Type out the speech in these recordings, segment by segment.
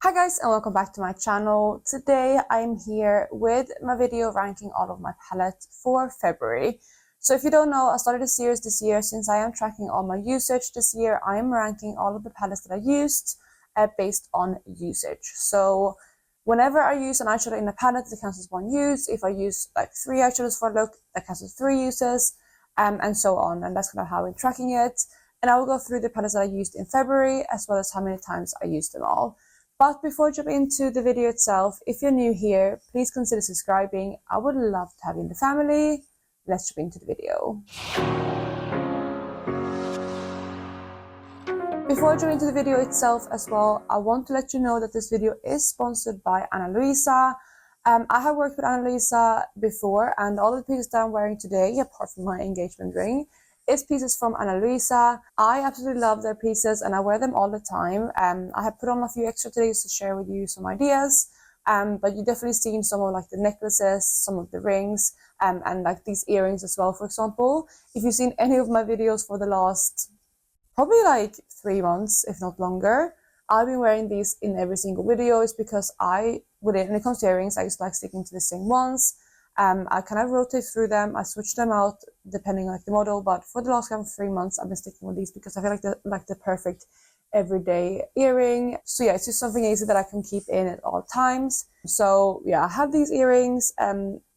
Hi guys, and welcome back to my channel. Today I'm here with my video ranking all of my palettes for February. So if you don't know, I started a series this year. Since I am tracking all my usage this year, I am ranking all of the palettes that I used based on usage. So whenever I use an eyeshadow in a palette, it counts as one use. If I use like 3 eyeshadows for a look, that counts as 3 uses, and so on. And that's kind of how I'm tracking it. And I will go through the palettes that I used in February, as well as how many times I used them all. But before I jump into the video itself, if you're new here, please consider subscribing. I would love to have you in the family. Let's jump into the video. Before I jump into the video itself as well, I want to let you know that this video is sponsored by Ana Luisa. I have worked with Ana Luisa before, and all the pieces that I'm wearing today, apart from my engagement ring, is pieces from Ana Luisa. I absolutely love their pieces and I wear them all the time. I have put on a few extra today to share with you some ideas. But you definitely seen some of like the necklaces, some of the rings, and like these earrings as well, for example. If you've seen any of my videos for the last probably like 3 months, if not longer, I've been wearing these in every single video. It's because when it comes to earrings, I just like sticking to the same ones. I kind of rotate through them. I switch them out depending on like the model, but for the last kind of 3 months, I've been sticking with these because I feel like the perfect everyday earring. So yeah, it's just something easy that I can keep in at all times. So yeah, I have these earrings.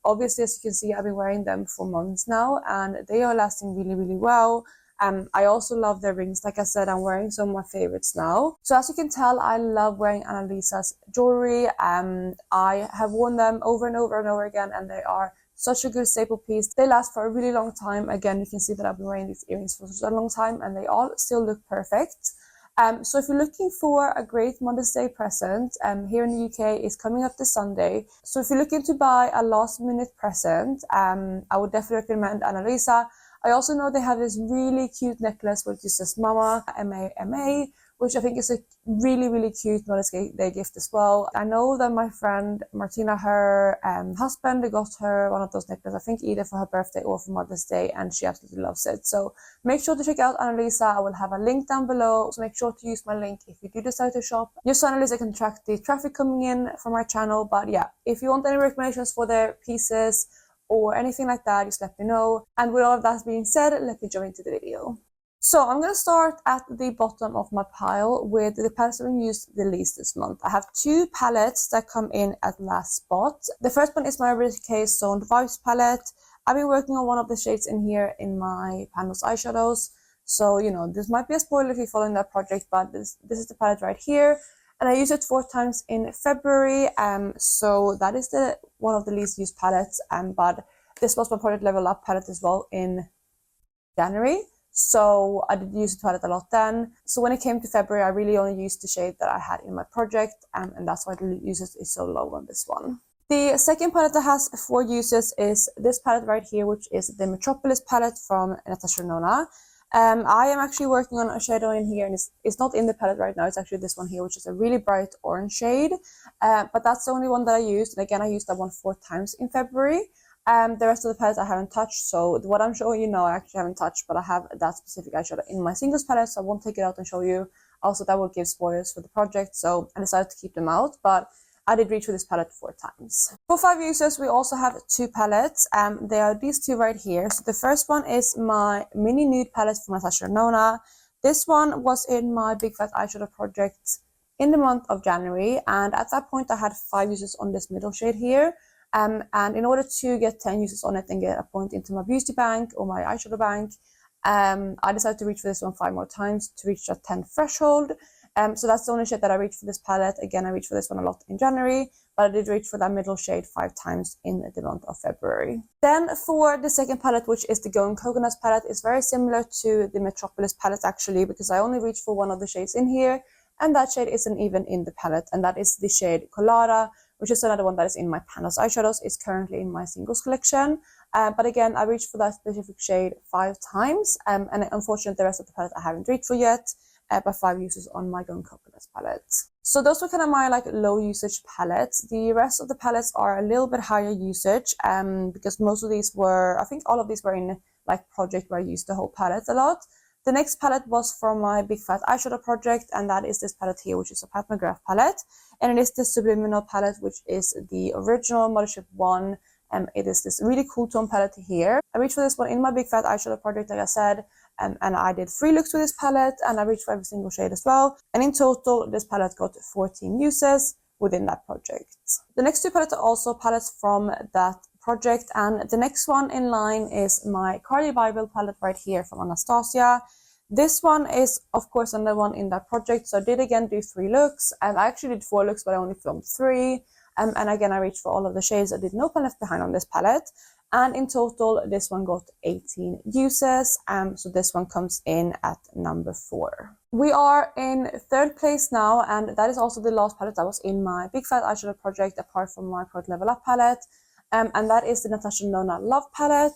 Obviously, as you can see, I've been wearing them for months now, and they are lasting really, really well. I also love their rings. Like I said, I'm wearing some of my favorites now. So as you can tell, I love wearing Ana Luisa's jewelry. I have worn them over and over and over again, and they are such a good staple piece. They last for a really long time. Again, you can see that I've been wearing these earrings for such a long time, and they all still look perfect. So if you're looking for a great Mother's Day present, here in the UK is coming up this Sunday. So if you're looking to buy a last minute present, I would definitely recommend Ana Luisa. I also know they have this really cute necklace which just says Mama, M-A-M-A, which I think is a really, really cute Mother's Day gift as well. I know that my friend Martina, her husband, got her one of those necklaces, I think either for her birthday or for Mother's Day, and she absolutely loves it. So make sure to check out Ana Luisa. I will have a link down below, so make sure to use my link if you do decide to shop. Just so Ana Luisa can track the traffic coming in from my channel. But yeah, if you want any recommendations for their pieces, or anything like that, just let me know. And with all of that being said, let me jump into the video. So I'm going to start at the bottom of my pile with the palettes that I've used the least this month. I have 2 palettes that come in at last spot. The first one is my Everyday Stoned Vibes palette. I've been working on one of the shades in here in my Panels eyeshadows. So, you know, this might be a spoiler if you're following that project, but this is the palette right here. And I used it 4 times in February, so that is one of the least used palettes, but this was my Project Level Up palette as well in January, so I did use the palette a lot then. So when it came to February, I really only used the shade that I had in my project, and that's why the usage is so low on this one. The second palette that has 4 uses is this palette right here, which is the Metropolis palette from Natasha Denona. I am actually working on a shadow in here, and it's not in the palette right now. It's actually this one here, which is a really bright orange shade. But that's the only one that I used. And again, I used that one 4 times in February. The rest of the palettes I haven't touched. So what I'm showing you now, I actually haven't touched, but I have that specific eyeshadow in my singles palette, so I won't take it out and show you. Also, that will give spoilers for the project, so I decided to keep them out. But I did reach for this palette 4 times. For 5 users, we also have 2 palettes. They are these 2 right here. So the first one is my mini nude palette from Natasha Denona. This one was in my Big Fat Eyeshadow project in the month of January, and at that point I had 5 uses on this middle shade here. And in order to get 10 uses on it and get a point into my beauty bank or my eyeshadow bank, I decided to reach for this one 5 more times to reach that 10 threshold. So that's the only shade that I reached for this palette. Again, I reached for this one a lot in January, but I did reach for that middle shade 5 times in the month of February. Then for the second palette, which is the Going Coconuts palette, is very similar to the Metropolis palette actually, because I only reached for one of the shades in here, and that shade isn't even in the palette, and that is the shade Colada, which is another one that is in my Panels eyeshadows. It's currently in my singles collection. But again, I reached for that specific shade 5 times, and unfortunately the rest of the palette I haven't reached for yet. By 5 uses on my Going Coconuts palette. So those were kind of my like low usage palettes. The rest of the palettes are a little bit higher usage, because most of these were, I think all of these were in like project where I used the whole palette a lot. The next palette was from my Big Fat Eyeshadow project, and that is this palette here, which is a Pat McGrath palette. And it is the Subliminal palette, which is the original Mothership 1. It is this really cool tone palette here. I reached for this one in my Big Fat Eyeshadow project, like I said, and I did 3 looks with this palette, and I reached for every single shade as well. And in total, this palette got 14 uses within that project. The next 2 palettes are also palettes from that project, and the next one in line is my Cardi Bible palette right here from Anastasia. This one is of course another one in that project, so I did again do 3 looks, and I actually did 4 looks but I only filmed 3, and again I reached for all of the shades. I did no pen left behind on this palette, and in total this one got 18 uses, so this one comes in at number 4. We are in 3rd place now, and that is also the last palette that was in my Big Fat Eyeshadow project apart from my Product Level Up palette. And that is the Natasha Nona Love palette.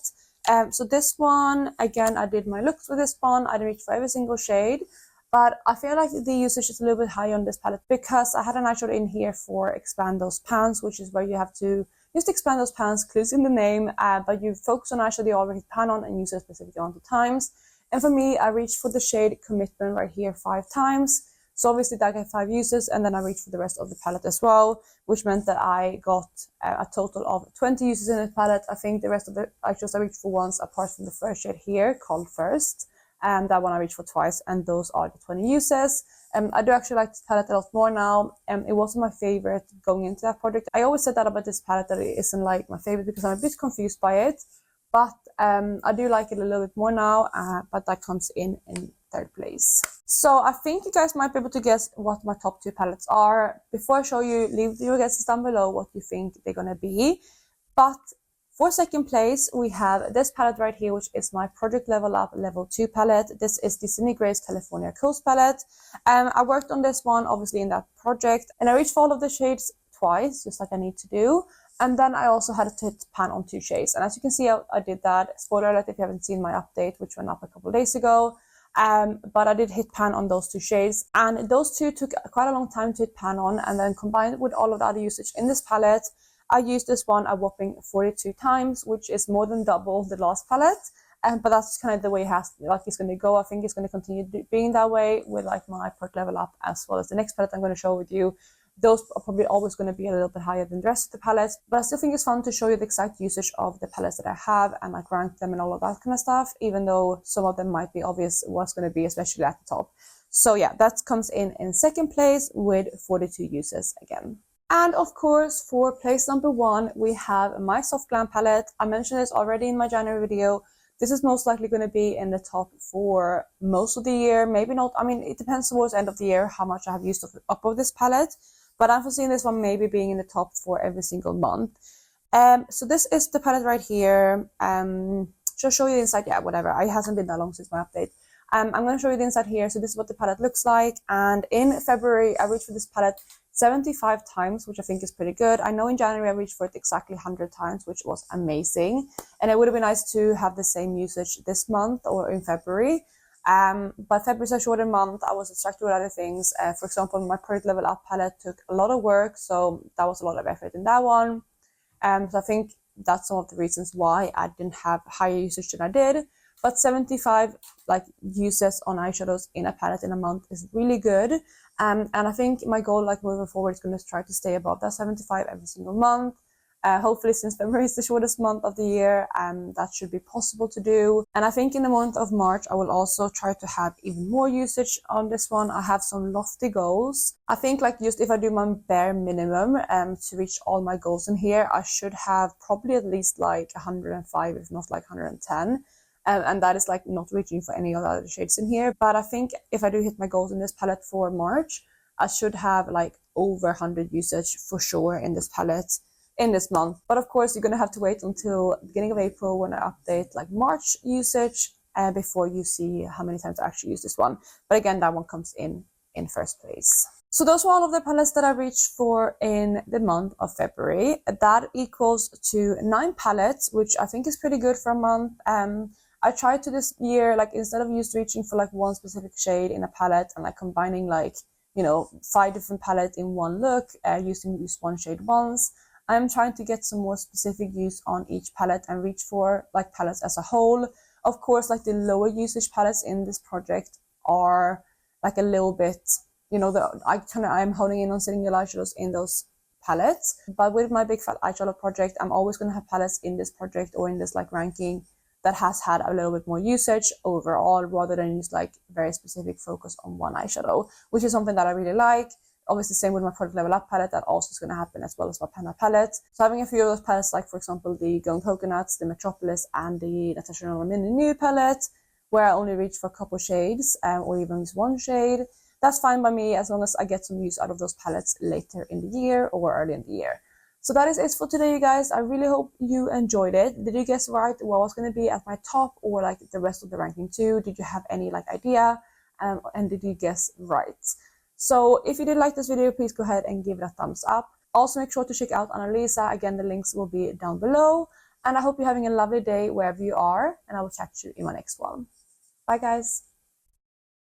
So this one, again, I did my looks with this one. I didn't reach for every single shade, but I feel like the usage is a little bit high on this palette because I had an eyeshadow in here for Expand Those Pans, which is where you have to just expand those pans, clues in the name, but you focus on eyeshadow you already pan on and use it a specific amount of times. And for me, I reached for the shade Commitment right here 5 times. So obviously that got 5 uses, and then I reached for the rest of the palette as well, which meant that I got a total of 20 uses in the palette. I think the rest of the eyeshadows I reached for once, apart from the first shade here called First, and that one I reached for twice, and those are the 20 uses. I do actually like this palette a lot more now. It wasn't my favorite going into that project. I always said that about this palette, that it isn't like my favorite because I'm a bit confused by it, but I do like it a little bit more now, but that comes in 3rd place. So I think you guys might be able to guess what my top 2 palettes are. Before I show you, leave your guesses down below what you think they're gonna be. But for 2nd place, we have this palette right here, which is my Project Level Up Level 2 palette. This is the Sydney Grace California Coast palette. I worked on this one, obviously, in that project, and I reached for all of the shades twice, just like I need to do. And then I also had to hit pan on 2 shades. And as you can see, I did that. Spoiler alert if you haven't seen my update, which went up a couple of days ago. But I did hit pan on those 2 shades, and those 2 took quite a long time to hit pan on, and then combined with all of the other usage in this palette, I used this one a whopping 42 times, which is more than double the last palette. But that's kind of the way it's going to go. I think it's going to continue being that way with like my Product Level Up as well as the next palette I'm going to show with you. Those are probably always going to be a little bit higher than the rest of the palettes, but I still think it's fun to show you the exact usage of the palettes that I have and like rank them and all of that kind of stuff, even though some of them might be obvious what's going to be, especially at the top. So yeah, that comes in 2nd place with 42 uses again. And of course, for place number 1, we have my Soft Glam palette. I mentioned this already in my January video. This is most likely going to be in the top for most of the year. Maybe not. I mean, it depends towards the end of the year how much I have used up of this palette. But I'm foreseeing this one maybe being in the top for every single month. So this is the palette right here. Just show you the inside. Yeah, whatever. It hasn't been that long since my update. I'm going to show you the inside here. So this is what the palette looks like. And in February, I reached for this palette 75 times, which I think is pretty good. I know in January I reached for it exactly 100 times, which was amazing. And it would have been nice to have the same usage this month or in February. But February is a shorter month. I was distracted with other things. For example, my Product Level Up palette took a lot of work, so that was a lot of effort in that one. So I think that's some of the reasons why I didn't have higher usage than I did. But 75 uses on eyeshadows in a palette in a month is really good. And I think my goal moving forward is going to try to stay above that 75 every single month. Hopefully, since February is the shortest month of the year, that should be possible to do. And I think in the month of March, I will also try to have even more usage on this one. I have some lofty goals. I think just if I do my bare minimum to reach all my goals in here, I should have probably at least 105, if not 110. And that is not reaching for any of the other shades in here. But I think if I do hit my goals in this palette for March, I should have over 100 usage for sure in this palette in this month. But of course, you're going to have to wait until the beginning of April when I update March usage before you see how many times I actually use this one. But again, that one comes in 1st place. So those were all of the palettes that I reached for in the month of February. That equals to 9 palettes, which I think is pretty good for a month. I tried to this year, instead of just reaching for one specific shade in a palette and combining 5 different palettes in one look, using just one shade once, I'm trying to get some more specific use on each palette and reach for palettes as a whole. Of course, like the lower usage palettes in this project are like a little bit, you know, I'm honing in on singular eyeshadows in those palettes. But with my big fat eyeshadow project, I'm always going to have palettes in this project or in this like ranking that has had a little bit more usage overall, rather than just like very specific focus on one eyeshadow, which is something that I really like. Obviously, same with my product level up palette, that also is going to happen, as well as my Penna palette. So having a few of those palettes, like for example the Golden Coconuts, the Metropolis, and the Natasha Denona Mini Nude palette, where I only reach for a couple shades, or even just one shade, that's fine by me, as long as I get some use out of those palettes later in the year or early in the year. So that is it for today, you guys. I really hope you enjoyed it. Did you guess right what was going to be at my top, or like the rest of the ranking too? Did you have any like idea? And did you guess right? So if you did like this video, please go ahead and give it a thumbs up. Also, make sure to check out Annalisa. Again, the links will be down below. And I hope you're having a lovely day wherever you are. And I will catch you in my next one. Bye, guys.